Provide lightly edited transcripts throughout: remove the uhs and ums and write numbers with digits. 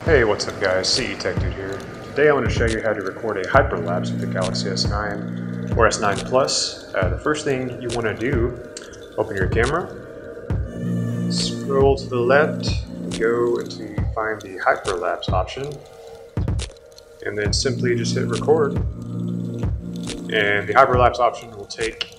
Hey, what's up guys, CE Tech Dude here. Today I want to show you how to record a hyperlapse with the Galaxy S9 or S9 Plus. The first thing you want to do, open your camera, scroll to the left, go until you find the hyperlapse option, and then simply just hit record. And the hyperlapse option will take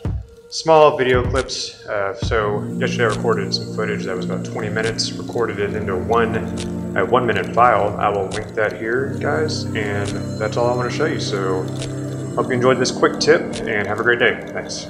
small video clips. So yesterday I recorded some footage that was about 20 minutes, recorded it into a 1 minute file. I will link that here, guys, and that's all I want to show you. So hope you enjoyed this quick tip and have a great day. Thanks.